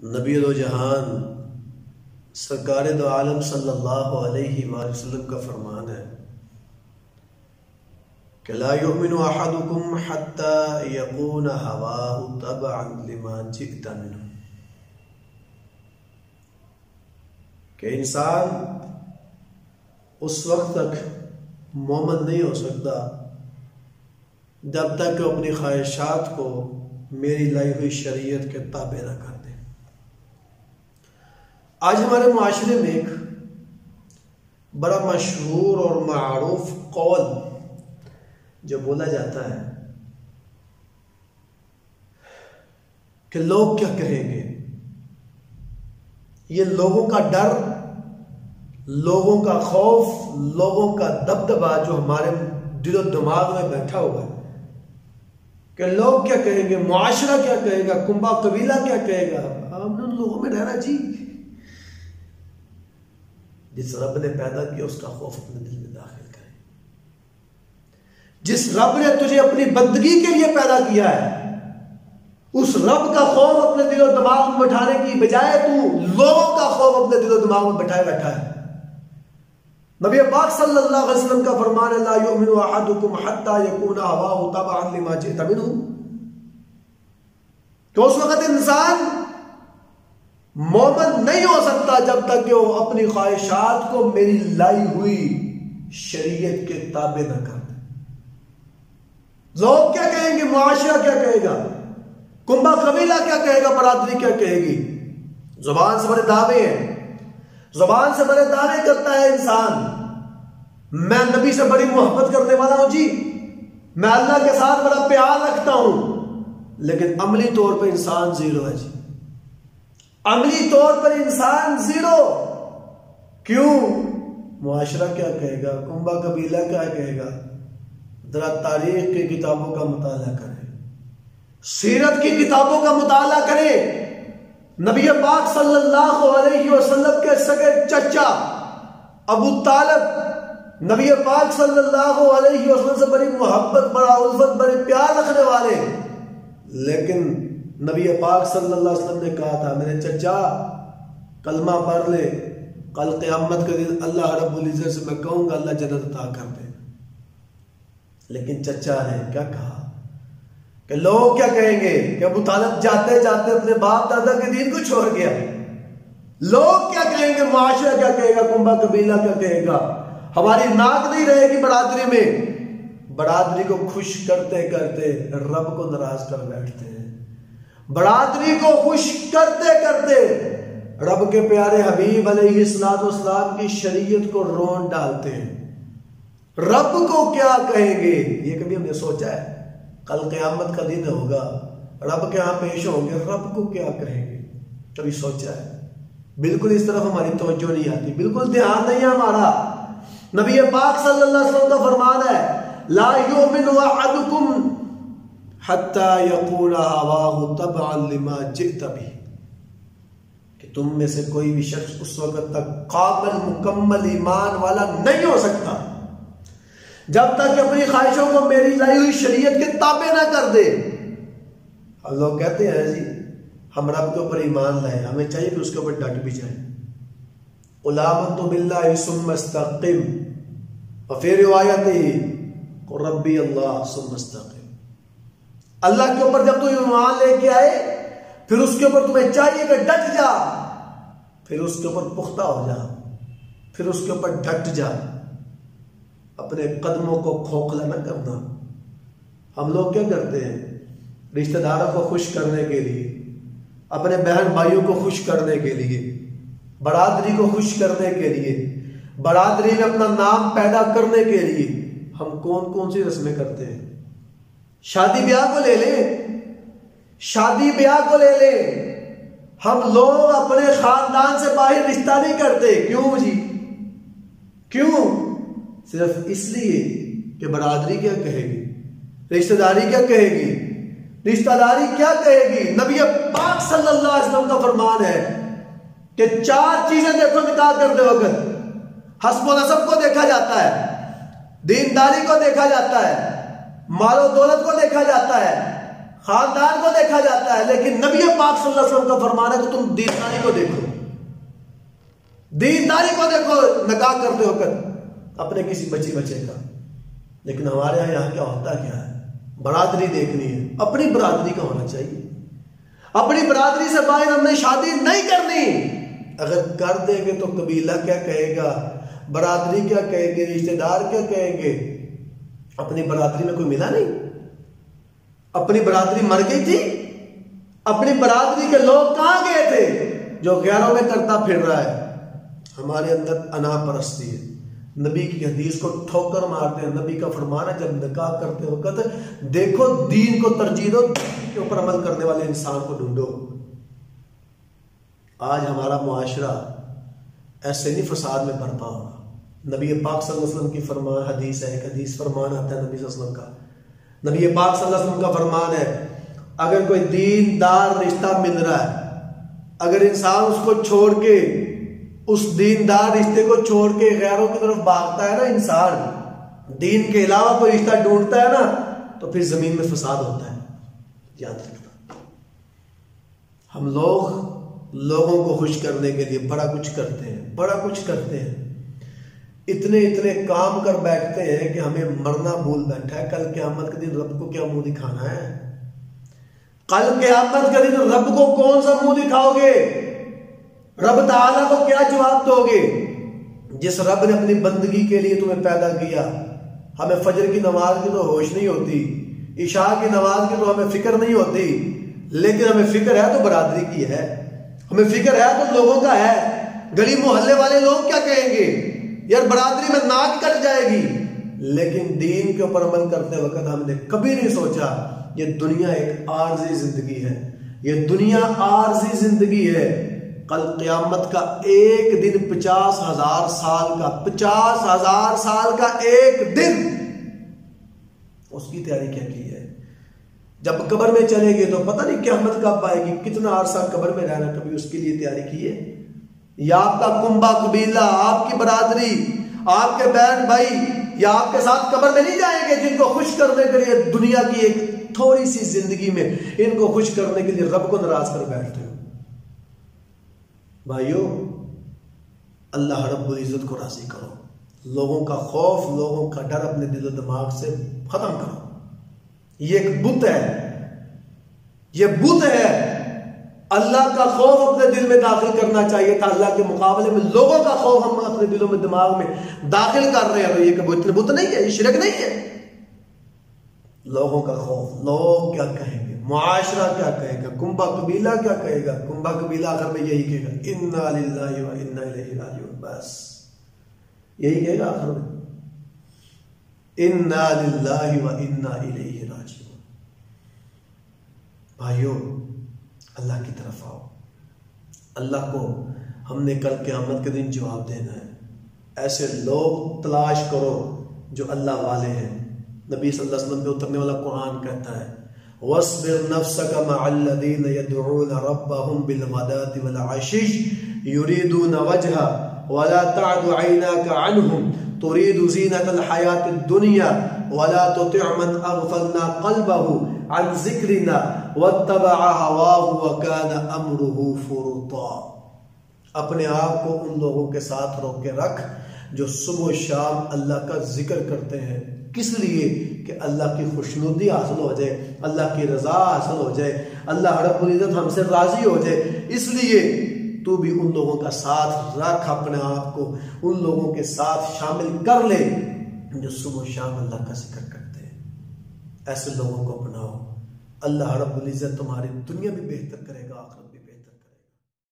نبی دو جہان سرکار دو عالم صلی اللہ علیہ وآلہ وسلم کا فرمان ہے کہ لا یؤمن احدکم حتی یکون ہواہ تبعا لما جئت منہ، کہ انسان اس وقت تک مومن نہیں ہو سکتا جب تک کہ اپنی خواہشات کو میری لائی ہوئی شریعت کے تابع نہ کر دے۔ آج ہمارے معاشرے میں ایک بڑا مشہور اور معروف قول جو بولا جاتا ہے کہ لوگ کیا کہیں گے، یہ لوگوں کا ڈر، لوگوں کا خوف، لوگوں کا دبدبا جو ہمارے دل و دماغ میں بیٹھا ہوا ہے کہ لوگ کیا کہیں گے، معاشرہ کیا کہے گا، کنبہ قبیلہ کیا کہے گا۔ ہم نے ان لوگوں میں رہنا جی، جس رب نے پیدا کیا اس کا خوف اپنے دل میں داخل کرے۔ جس رب نے تجھے اپنی بندگی کے لیے پیدا کیا ہے اس رب کا خوف اپنے دل و دماغ میں بٹھانے کی بجائے تو لوگوں کا خوف اپنے دل و دماغ میں بٹھائے بیٹھا ہے۔ نبی پاک صلی اللہ علیہ وسلم کا فرمان ہے لا یؤمن احدکم حتی یکون ہواہ تبعا لما جئت منہ، تو اس وقت انسان مومن نہیں ہو سکتا جب تک کہ وہ اپنی خواہشات کو میری لائی ہوئی شریعت کے تابع نہ کر دے۔ لوگ کیا کہیں گے، معاشرہ کیا کہے گا، کنبہ قبیلہ کیا کہے گا، برادری کیا کہے گی۔ زبان سے بڑے دعوے ہیں، زبان سے بڑے دعوے کرتا ہے انسان، میں نبی سے بڑی محبت کرنے والا ہوں جی، میں اللہ کے ساتھ بڑا پیار رکھتا ہوں، لیکن عملی طور پر انسان زیرو ہے جی، عملی طور پر انسان زیرو۔ کیوں؟ معاشرہ کیا کہے گا، کنبہ قبیلہ کیا کہے گا۔ ذرا تاریخ کی کتابوں کا مطالعہ کریں، سیرت کی کتابوں کا مطالعہ کریں۔ نبی پاک صلی اللہ علیہ وسلم کے سگے چچا ابو طالب نبی پاک صلی اللہ علیہ وسلم سے بڑی محبت، بڑا الفت، بڑے پیار رکھنے والے، لیکن نبی پاک صلی اللہ علیہ وسلم نے کہا تھا میرے چچا کلمہ پڑھ لے، کل قیامت کے دن اللہ رب العزت سے میں کہوں گا اللہ جنت عطا کر دے، لیکن چچا نے کیا کہا کہ لوگ کیا کہیں گے کہ ابو طالب جاتے جاتے اپنے باپ دادا کے دین کو چھوڑ گیا۔ لوگ کیا کہیں گے، معاشرہ کیا کہے گا، کنبہ قبیلہ کیا کہے گا، ہماری ناک نہیں رہے گی برادری میں۔ برادری کو خوش کرتے کرتے رب کو ناراض کر بیٹھتے ہیں، برادری کو خوش کرتے کرتے رب کے پیارے حبیب علیہ السلام کی شریعت کو رون ڈالتے ہیں۔ رب کو کیا کہیں گے، یہ کبھی ہم نے سوچا ہے؟ کل قیامت کا دن ہوگا، رب کے ہاں پیش ہوں گے، رب کو کیا کہیں گے، کبھی سوچا ہے؟ بالکل اس طرف ہماری توجہ نہیں آتی، بالکل دھیان نہیں ہے ہمارا۔ نبی پاک صلی اللہ علیہ وسلم کا فرمان ہے لا یؤمن احدکم حتی یکون ہواہ تبعا لما جئت بہ، کہ تم میں سے کوئی بھی شخص اس وقت تک کامل مکمل ایمان والا نہیں ہو سکتا جب تک کہ اپنی خواہشوں کو میری لائی ہوئی شریعت کے تابع نہ کر دے۔ اب لوگ کہتے ہیں جی ہم رب کے اوپر ایمان لائے، ہمیں چاہیے کہ اس کے اوپر ڈٹ بھی جائیں۔ قل آمنت باللہ ثم استقم، وفی روایت قل ربی اللہ ثم استقم۔ اللہ کے اوپر جب تو ایمان لے کے آئے پھر اس کے اوپر تمہیں چاہیے کہ ڈٹ جا، پھر اس کے اوپر پختہ ہو جا، پھر اس کے اوپر ڈٹ جا، اپنے قدموں کو کھوکھلا نہ کرنا۔ ہم لوگ کیا کرتے ہیں، رشتہ داروں کو خوش کرنے کے لیے، اپنے بہن بھائیوں کو خوش کرنے کے لیے، برادری کو خوش کرنے کے لیے، برادری میں اپنا نام پیدا کرنے کے لیے ہم کون کون سی رسمیں کرتے ہیں۔ شادی بیاہ کو لے لیں، شادی بیاہ کو لے لیں، ہم لوگ اپنے خاندان سے باہر رشتہ نہیں کرتے۔ کیوں جی، کیوں؟ صرف اس لیے کہ برادری کیا کہے گی، رشتہ داری کیا کہے گی، رشتہ داری کیا کہے گی۔ نبی پاک صلی اللہ علیہ وسلم کا فرمان ہے کہ 4 چیزیں دیکھو نکاح کرتے وقت، حسب و نسب کو دیکھا جاتا ہے، دینداری کو دیکھا جاتا ہے، مال و دولت کو دیکھا جاتا ہے، خاندان کو دیکھا جاتا ہے، لیکن نبی پاک صلی اللہ علیہ وسلم کا فرمان ہے کہ تم دینداری کو دیکھو، دینداری کو دیکھو نکاح کرتے ہو کر اپنے کسی بچے کا۔ لیکن ہمارے یہاں کیا ہوتا کیا ہے؟ برادری دیکھنی ہے، اپنی برادری کا ہونا چاہیے، اپنی برادری سے باہر ہم نے شادی نہیں کرنی۔ اگر کر دیں گے تو قبیلہ کیا کہے گا، برادری کیا کہے گے، رشتہ دار کیا کہیں گے؟ اپنی برادری میں کوئی ملا نہیں، اپنی برادری مر گئی تھی، اپنی برادری کے لوگ کہاں گئے تھے؟ جو غیروں میں کرتا پھر رہا ہے۔ ہمارے اندر انا پرستی ہے، نبی کی حدیث کو ٹھوکر مارتے ہیں۔ نبی کا فرمان ہے جب نکاح کرتے وقت دیکھو دین کو ترجیح دو، دین کے اوپر عمل کرنے والے انسان کو ڈھونڈو۔ آج ہمارا معاشرہ ایسے نہیں فساد میں برپا ہوگا۔ نبی پاک صلی اللہ علیہ وسلم کی فرمان حدیث ہے، ایک حدیث فرمان آتا ہے نبی صلی اللہ علیہ وسلم کا، نبی پاک صلی اللہ علیہ وسلم کا فرمان ہے اگر کوئی دیندار رشتہ مل رہا ہے، اگر انسان اس کو چھوڑ کے، اس دیندار رشتے کو چھوڑ کے غیروں کی طرف بھاگتا ہے نا، انسان دین کے علاوہ کوئی رشتہ ڈھونڈتا ہے نا، تو پھر زمین میں فساد ہوتا ہے۔ یاد رکھنا، ہم لوگوں کو خوش کرنے کے لیے بڑا کچھ کرتے ہیں، اتنے کام کر بیٹھتے ہیں کہ ہمیں مرنا بھول بیٹھا ہے۔ کل قیامت کے دن رب کو کیا منہ دکھانا ہے؟ کل قیامت کے دن رب کو کون سا منہ دکھاؤ گے؟ رب تعالیٰ کو کیا جواب دو گے؟ جس رب نے اپنی بندگی کے لیے تمہیں پیدا کیا۔ ہمیں فجر کی نماز کی تو ہوش نہیں ہوتی، عشاء کی نماز کی تو ہمیں فکر نہیں ہوتی، لیکن ہمیں فکر ہے تو برادری کی ہے، ہمیں فکر ہے تو لوگوں کا ہے۔ گلی محلے والے لوگ کیا کہیں گے؟ یار برادری میں ناک کٹ جائے گی۔ لیکن دین کے اوپر عمل کرتے وقت ہم نے کبھی نہیں سوچا یہ دنیا ایک عارضی زندگی ہے، یہ دنیا عارضی زندگی ہے۔ کل قیامت کا ایک دن 50,000 سال کا، 50,000 سال کا ایک دن، اس کی تیاری کیا کی ہے؟ جب قبر میں چلے گے تو پتہ نہیں قیامت کب آئے گی، کتنا عرصہ قبر میں رہنا، کبھی اس کے لیے تیاری کی ہے؟ یا آپ کا کنبہ قبیلہ، آپ کی برادری، آپ کے بہن بھائی یا آپ کے ساتھ قبر میں نہیں جائیں گے جن کو خوش کرنے کے لیے دنیا کی ایک تھوڑی سی زندگی میں ان کو خوش کرنے کے لیے رب کو ناراض کر بیٹھتے ہو؟ بھائیو، اللہ رب العزت کو راضی کرو، لوگوں کا خوف، لوگوں کا ڈر اپنے دل و دماغ سے ختم کرو۔ یہ ایک بت ہے، یہ بت ہے۔ اللہ کا خوف اپنے دل میں داخل کرنا چاہیے تھا، اللہ کے مقابلے میں لوگوں کا خوف ہم اپنے دلوں میں دماغ میں داخل کر رہے ہیں۔ تو یہ کہ بت نہیں ہے، یہ شرک نہیں ہے۔ لوگوں کا خوف، لوگ کیا کہیں گے، معاشرہ کیا کہے گا، کنبہ قبیلہ کیا کہے گا؟ کنبہ قبیلہ آخر میں یہی کہے گا انا للہ و انا الیہ راجعون، بس یہی کہے گا آخر میں، انا للہ و انا الیہ راجعون۔ بھائیو، اللہ کی طرف آؤ، اللہ کو ہم نے کل قیامت کے دن جواب دینا ہے۔ ایسے لوگ تلاش کرو جو اللہ والے ہیں۔ نبی صلی اللہ علیہ وسلم پہ اترنے والا قرآن کہتا ہے وَاصْبِرْ نَفْسَكَ مَعَ الَّذِينَ يَدْعُونَ رَبَّهُمْ بِالْغَدَاةِ وَالْعَشِيِّ يُرِيدُونَ وَجْهَهُ وَلَا تَعْدُ عَيْنَاكَ عَنْهُمْ تُرِيدُ زِينَةَ الْحَيَاةِ الدُّنْيَا وَلَا تُطِعْ مَنْ أَغْفَلْنَا قَلْبَهُ عَنْ ذِكْرِنَا وَاتَّبَعَ هَوَاهُ وَكَانَ أَمْرُهُ فُرُطًا۔ اپنے آپ کو ان لوگوں کے ساتھ روک کے رکھ جو صبح و شام اللہ کا ذکر کرتے ہیں، کس لیے کہ اللہ کی خوشنودی حاصل ہو جائے، اللہ کی رضا حاصل ہو جائے، اللہ رب العزت ہم سے راضی ہو جائے۔ اس لیے تو بھی ان لوگوں کا ساتھ رکھ، اپنے آپ کو ان لوگوں کے ساتھ شامل کر لے جو صبح و شام اللہ کا ذکر کرتے ہیں۔ ایسے لوگوں کو اپناؤ، اللہ رب العزت تمہاری دنیا بھی بہتر کرے گا، آخرت بھی۔